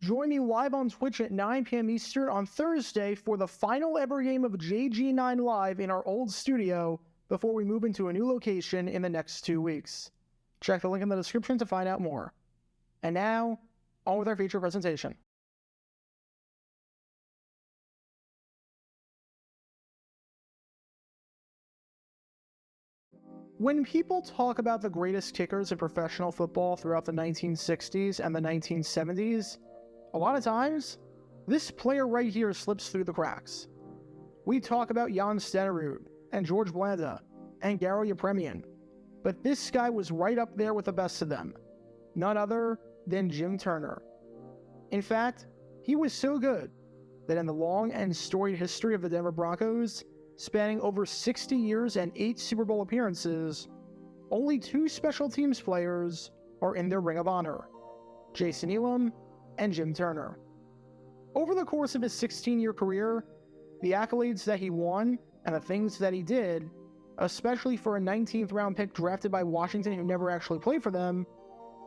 Join me live on Twitch at 9 p.m. Eastern on Thursday for the final ever game of JG9 Live in our old studio before we move into a new location in the next 2 weeks. Check the link in the description to find out more. And now, on with our feature presentation. When people talk about the greatest kickers in professional football throughout the 1960s and the 1970s, a lot of times, this player right here slips through the cracks. We talk about Jan Stenerud and George Blanda and Garo Yepremian, but this guy was right up there with the best of them, none other than Jim Turner. In fact, he was so good that in the long and storied history of the Denver Broncos, spanning over 60 years and 8 Super Bowl appearances, only 2 special teams players are in their Ring of Honor, Jason Elam and Jim Turner. Over the course of his 16-year career, the accolades that he won and the things that he did, especially for a 19th round pick drafted by Washington who never actually played for them,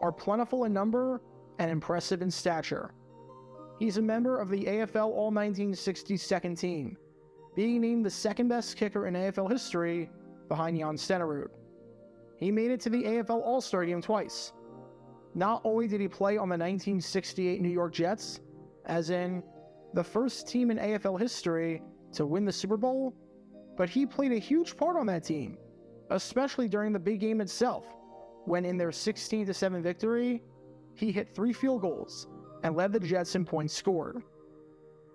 are plentiful in number and impressive in stature. He's a member of the AFL All-1960 second team, being named the second best kicker in AFL history behind Jan Stenerud. He made it to the AFL All-Star Game twice. Not only did he play on the 1968 New York Jets, as in the first team in AFL history to win the Super Bowl, but he played a huge part on that team, especially during the big game itself, when in their 16-7 victory, he hit 3 field goals and led the Jets in points scored.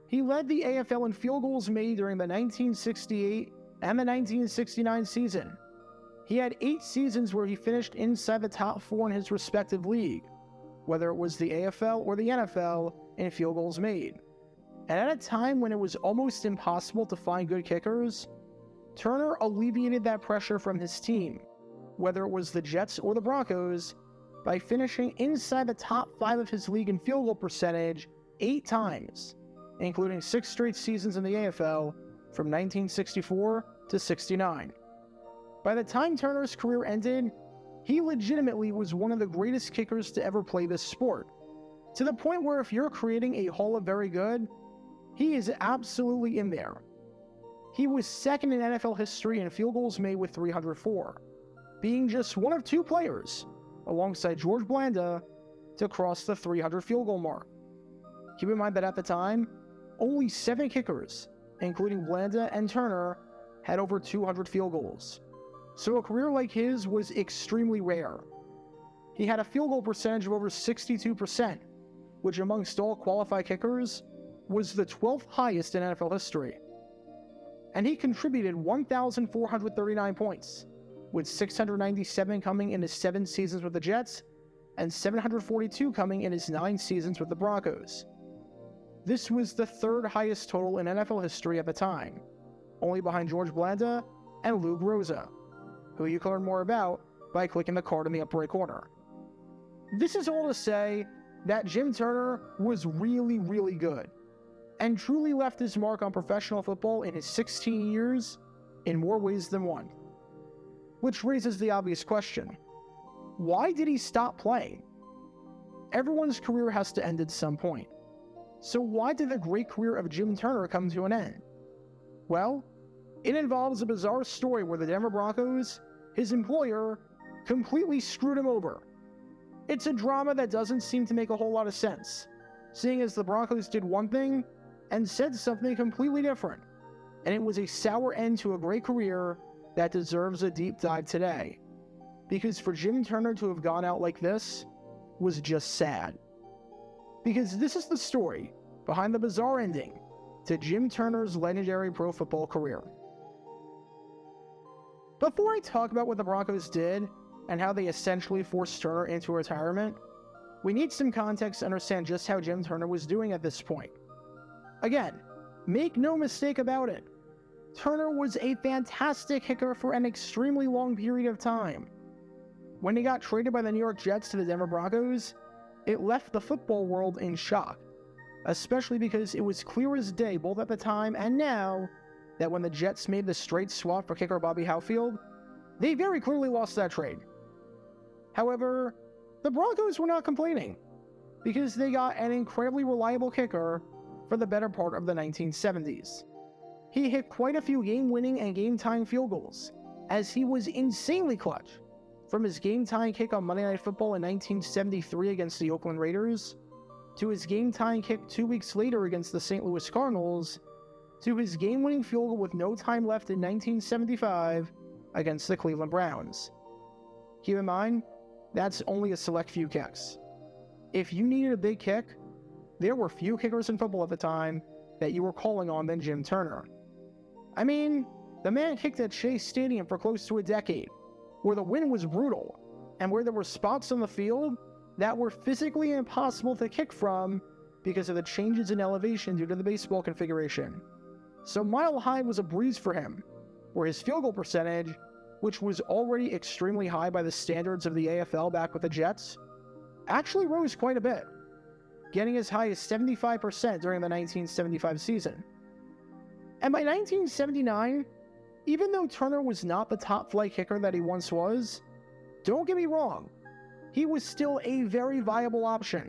He led the AFL in field goals made during the 1968 and the 1969 season. He had 8 seasons where he finished inside the top 4 in his respective league, whether it was the AFL or the NFL, in field goals made. And at a time when it was almost impossible to find good kickers, Turner alleviated that pressure from his team, whether it was the Jets or the Broncos, by finishing inside the top 5 of his league in field goal percentage 8 times, including 6 straight seasons in the AFL from 1964 to 69. By the time Turner's career ended, he legitimately was one of the greatest kickers to ever play this sport, to the point where if you're creating a Hall of Very Good, he is absolutely in there. He was second in NFL history in field goals made with 304, being just one of 2 players, alongside George Blanda, to cross the 300 field goal mark. Keep in mind that at the time, only 7 kickers, including Blanda and Turner, had over 200 field goals. So a career like his was extremely rare. He had a field goal percentage of over 62%, which amongst all qualified kickers was the 12th highest in NFL history. And he contributed 1,439 points, with 697 coming in his 7 seasons with the Jets, and 742 coming in his 9 seasons with the Broncos. This was the 3rd highest total in NFL history at the time, only behind George Blanda and Lou Groza, who you can learn more about by clicking the card in the upper right corner. This is all to say that Jim Turner was really, really good, and truly left his mark on professional football in his 16 years in more ways than one. Which raises the obvious question: why did he stop playing? Everyone's career has to end at some point. So why did the great career of Jim Turner come to an end? Well, it involves a bizarre story where the Denver Broncos, his employer, completely screwed him over. It's a drama that doesn't seem to make a whole lot of sense, seeing as the Broncos did one thing and said something completely different, and it was a sour end to a great career that deserves a deep dive today. Because for Jim Turner to have gone out like this was just sad. Because this is the story behind the bizarre ending to Jim Turner's legendary pro football career. Before I talk about what the Broncos did and how they essentially forced Turner into retirement, we need some context to understand just how Jim Turner was doing at this point. Again, make no mistake about it, Turner was a fantastic kicker for an extremely long period of time. When he got traded by the New York Jets to the Denver Broncos, it left the football world in shock, especially because it was clear as day both at the time and now that when the Jets made the straight swap for kicker Bobby Howfield, they very clearly lost that trade. However, the Broncos were not complaining. because they got an incredibly reliable kicker for the better part of the 1970s. He hit quite a few game-winning and game-tying field goals, as he was insanely clutch, from his game-tying kick on Monday Night Football in 1973 against the Oakland Raiders, to his game-tying kick 2 weeks later against the St. Louis Cardinals, to his game-winning field goal with no time left in 1975 against the Cleveland Browns. Keep in mind, that's only a select few kicks. If you needed a big kick, there were few kickers in football at the time that you were calling on than Jim Turner. I mean, the man kicked at Shea Stadium for close to a decade, where the wind was brutal, and where there were spots on the field that were physically impossible to kick from because of the changes in elevation due to the baseball configuration. So Mile High was a breeze for him, where his field goal percentage, which was already extremely high by the standards of the AFL back with the Jets, actually rose quite a bit, getting as high as 75% during the 1975 season. And by 1979, even though Turner was not the top-flight kicker that he once was, don't get me wrong, he was still a very viable option.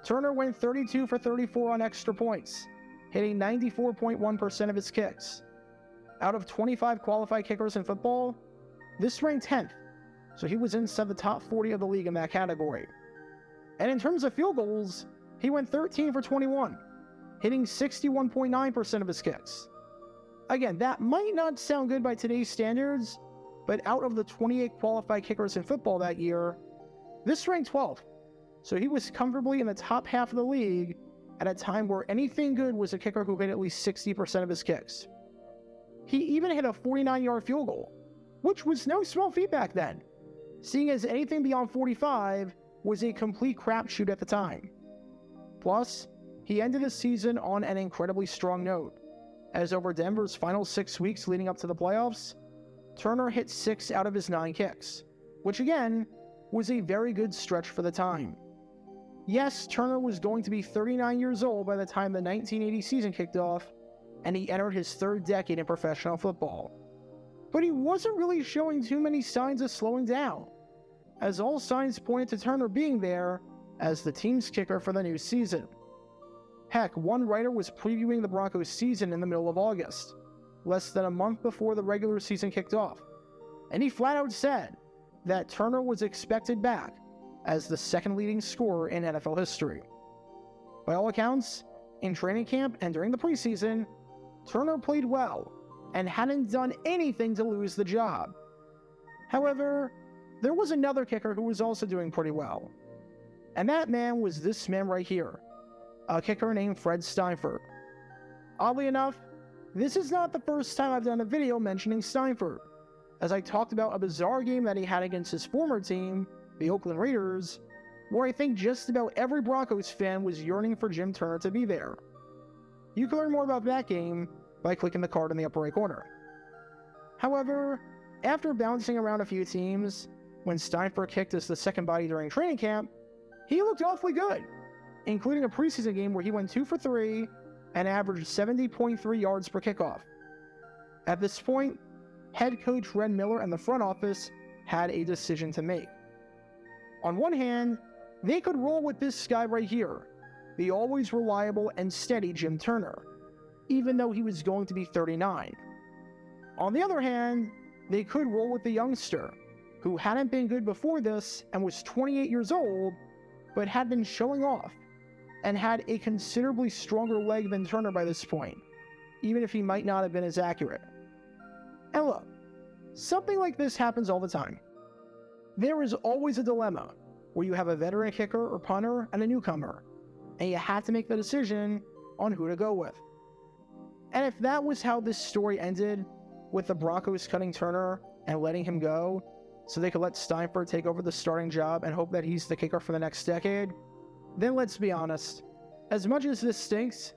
Turner went 32 for 34 on extra points, hitting 94.1% of his kicks. Out of 25 qualified kickers in football, this ranked 10th, so he was inside the top 40 of the league in that category. And in terms of field goals, he went 13 for 21, hitting 61.9% of his kicks. Again, that might not sound good by today's standards, but out of the 28 qualified kickers in football that year, this ranked 12th, so he was comfortably in the top half of the league at a time where anything good was a kicker who hit at least 60% of his kicks. He even hit a 49-yard field goal, which was no small feat back then, seeing as anything beyond 45 was a complete crapshoot at the time. Plus, he ended the season on an incredibly strong note, as over Denver's final 6 weeks leading up to the playoffs, Turner hit 6 out of his 9 kicks, which again, was a very good stretch for the time. Yes, Turner was going to be 39 years old by the time the 1980 season kicked off, and he entered his 3rd decade in professional football. But he wasn't really showing too many signs of slowing down, as all signs pointed to Turner being there as the team's kicker for the new season. Heck, one writer was previewing the Broncos' season in the middle of August, less than a month before the regular season kicked off, and he flat out said that Turner was expected back as the 2nd leading scorer in NFL history. By all accounts, in training camp and during the preseason, Turner played well and hadn't done anything to lose the job. However, there was another kicker who was also doing pretty well, and that man was this man right here, a kicker named Fred Steinfurt. Oddly enough, this is not the first time I've done a video mentioning Steinfurt, as I talked about a bizarre game that he had against his former team, the Oakland Raiders, where I think just about every Broncos fan was yearning for Jim Turner to be there. You can learn more about that game by clicking the card in the upper right corner. However, after bouncing around a few teams, when Steinfurt kicked as the second body during training camp, he looked awfully good, including a preseason game where he went 2 for 3 and averaged 70.3 yards per kickoff. At this point, head coach Red Miller and the front office had a decision to make. On one hand, they could roll with this guy right here, the always reliable and steady Jim Turner, even though he was going to be 39. On the other hand, they could roll with the youngster, who hadn't been good before this and was 28 years old, but had been showing off, and had a considerably stronger leg than Turner by this point, even if he might not have been as accurate. And look, something like this happens all the time. There is always a dilemma where you have a veteran kicker or punter and a newcomer, and you have to make the decision on who to go with. And if that was how this story ended, with the Broncos cutting Turner and letting him go, so they could let Steinfurt take over the starting job and hope that he's the kicker for the next decade, then let's be honest, as much as this stinks,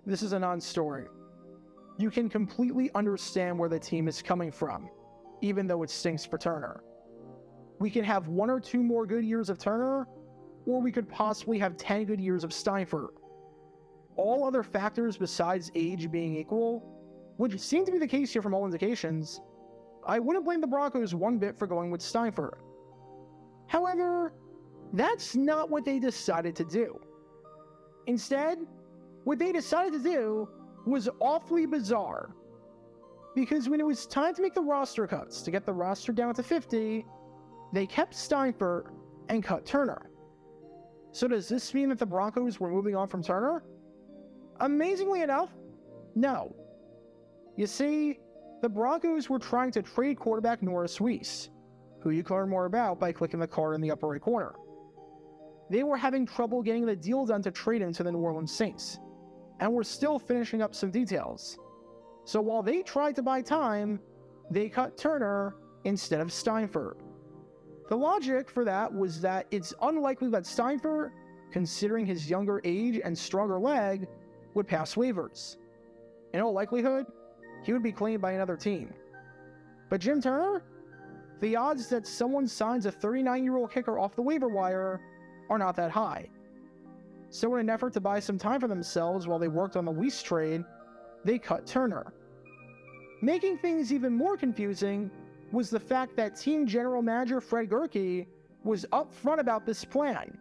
this is a non-story. You can completely understand where the team is coming from, even though it stinks for Turner. We can have 1 or 2 more good years of Turner, or we could possibly have 10 good years of Steinfurt. All other factors besides age being equal, which seem to be the case here from all indications, I wouldn't blame the Broncos one bit for going with Steinfurt. However, That's not what they decided to do. Instead, what they decided to do was awfully bizarre. Because when it was time to make the roster cuts to get the roster down to 50, they kept Steinfurt and cut Turner. So does this mean that the Broncos were moving on from Turner? Amazingly enough, no. You see, the Broncos were trying to trade quarterback Norris Weiss, who you can learn more about by clicking the card in the upper right corner. They were having trouble getting the deal done to trade him to the New Orleans Saints, and were still finishing up some details. So while they tried to buy time, they cut Turner instead of Steinfurt. The logic for that was that it's unlikely that Steinfurt, considering his younger age and stronger leg, would pass waivers. In all likelihood, he would be claimed by another team. But Jim Turner? The odds that someone signs a 39-year-old kicker off the waiver wire are not that high. So in an effort to buy some time for themselves while they worked on the Weiss trade, they cut Turner. Making things even more confusing was the fact that team general manager Fred Gerke was upfront about this plan,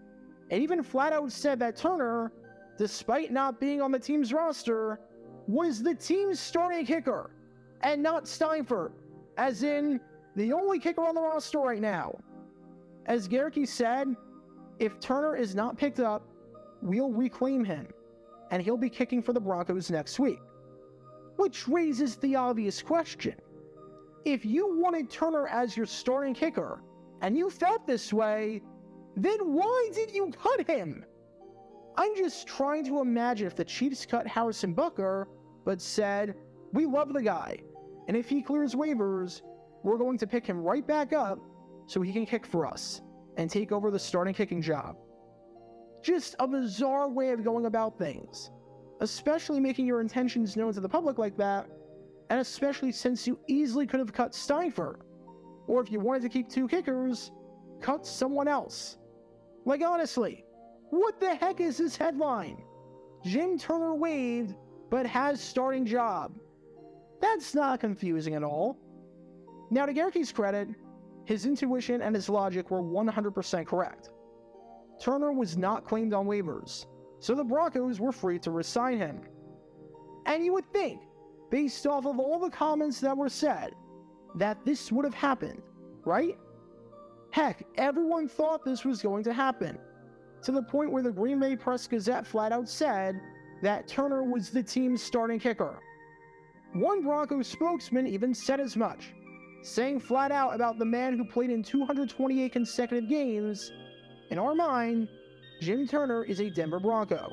and even flat out said that Turner, despite not being on the team's roster, was the team's starting kicker, and not Steinfurt, as in the only kicker on the roster right now. As Gerke said, if Turner is not picked up, we'll reclaim him, and he'll be kicking for the Broncos next week. Which raises the obvious question. If you wanted Turner as your starting kicker, and you felt this way, then why did you cut him? I'm just trying to imagine if the Chiefs cut Harrison Butker, but said, we love the guy, and if he clears waivers, we're going to pick him right back up so he can kick for us and take over the starting kicking job. Just a bizarre way of going about things, especially making your intentions known to the public like that, and especially since you easily could have cut Steinfurt, or if you wanted to keep two kickers, cut someone else. Like honestly, what the heck is this headline? Jim Turner waived, but has starting job. That's not confusing at all. Now to Gerke's credit, his intuition and his logic were 100% correct. Turner was not claimed on waivers, so the Broncos were free to re-sign him. And you would think, based off of all the comments that were said, that this would have happened, right? Heck, everyone thought this was going to happen, to the point where the Green Bay Press-Gazette flat out said that Turner was the team's starting kicker. One Broncos spokesman even said as much, saying flat out about the man who played in 228 consecutive games, in our mind, Jim Turner is a Denver Bronco.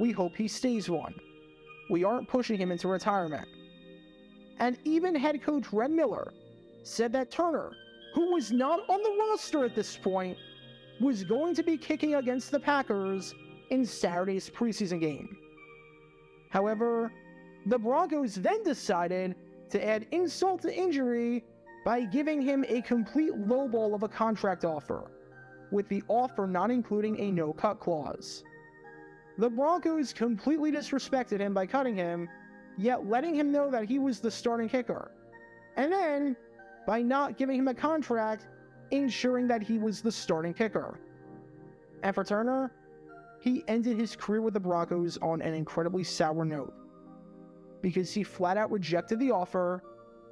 We hope he stays one. We aren't pushing him into retirement. And even head coach Red Miller said that Turner, who was not on the roster at this point, was going to be kicking against the Packers in Saturday's preseason game. However, the Broncos then decided to add insult to injury by giving him a complete lowball of a contract offer, with the offer not including a no-cut clause. The Broncos completely disrespected him by cutting him, yet letting him know that he was the starting kicker, and then, by not giving him a contract, ensuring that he was the starting kicker. And for Turner, he ended his career with the Broncos on an incredibly sour note, because he flat out rejected the offer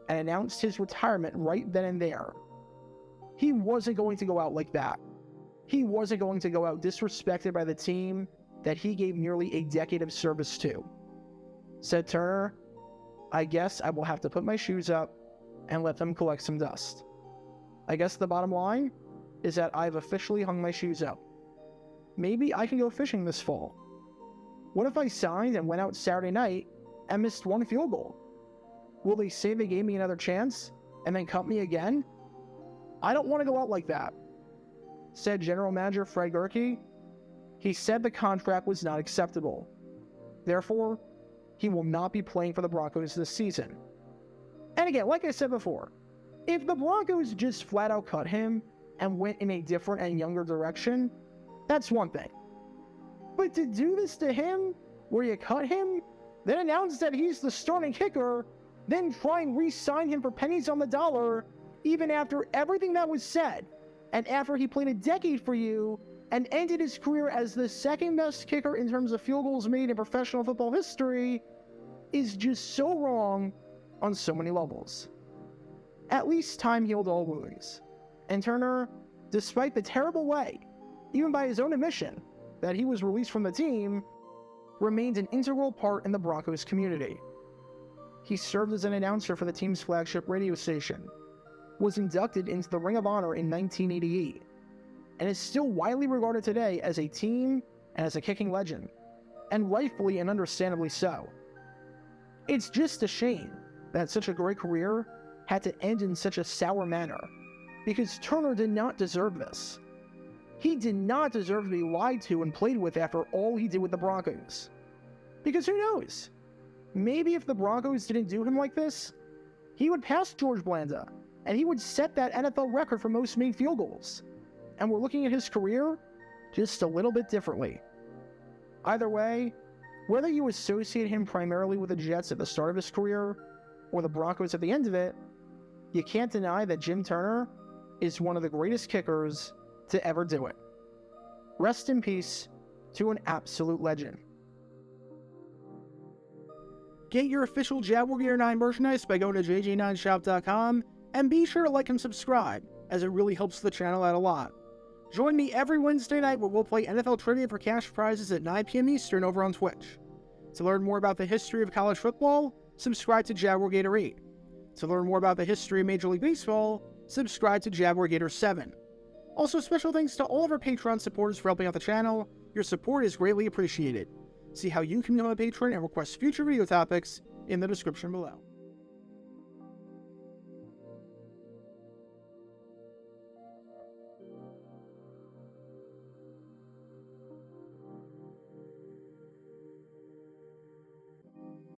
and announced his retirement right then and there. He wasn't going to go out like that. He wasn't going to go out disrespected by the team that he gave nearly a decade of service to. Said Turner, I guess I will have to put my shoes up and let them collect some dust. I guess the bottom line is that I've officially hung my shoes up. Maybe I can go fishing this fall. What if I signed and went out Saturday night and missed one field goal? Will they say they gave me another chance and then cut me again? I don't want to go out like that. Said General Manager Fred Gerke. He said the contract was not acceptable. Therefore, he will not be playing for the Broncos this season. And again, like I said before, if the Broncos just flat out cut him and went in a different and younger direction, that's one thing. But to do this to him, where you cut him, then announce that he's the starting kicker, then try and re-sign him for pennies on the dollar, even after everything that was said, And after he played a decade for you and ended his career as the second best kicker in terms of field goals made in professional football history, is just so wrong on so many levels. At least time healed all wounds. And Turner, despite the terrible way, even by his own admission, that he was released from the team, remained an integral part in the Broncos community. He served as an announcer for the team's flagship radio station, was inducted into the Ring of Honor in 1988, and is still widely regarded today as a team and as a kicking legend, and rightfully and understandably so. It's just a shame that such a great career had to end in such a sour manner, because Turner did not deserve this. He did not deserve to be lied to and played with after all he did with the Broncos. Because who knows? Maybe if the Broncos didn't do him like this, he would pass George Blanda, and he would set that NFL record for most made field goals. And we're looking at his career just a little bit differently. Either way, whether you associate him primarily with the Jets at the start of his career, or the Broncos at the end of it, you can't deny that Jim Turner is one of the greatest kickers to ever do it. Rest in peace to an absolute legend. Get your official Jaguar Gear 9 merchandise by going to jj9shop.com, and be sure to like and subscribe, as it really helps the channel out a lot. Join me every Wednesday night where we'll play NFL Trivia for cash prizes at 9 p.m. Eastern over on Twitch. To learn more about the history of college football, subscribe to Jaguar Gator 8. To learn more about the history of Major League Baseball, subscribe to Jaguar Gator 7. Also, special thanks to all of our Patreon supporters for helping out the channel. Your support is greatly appreciated. See how you can become a patron and request future video topics in the description below.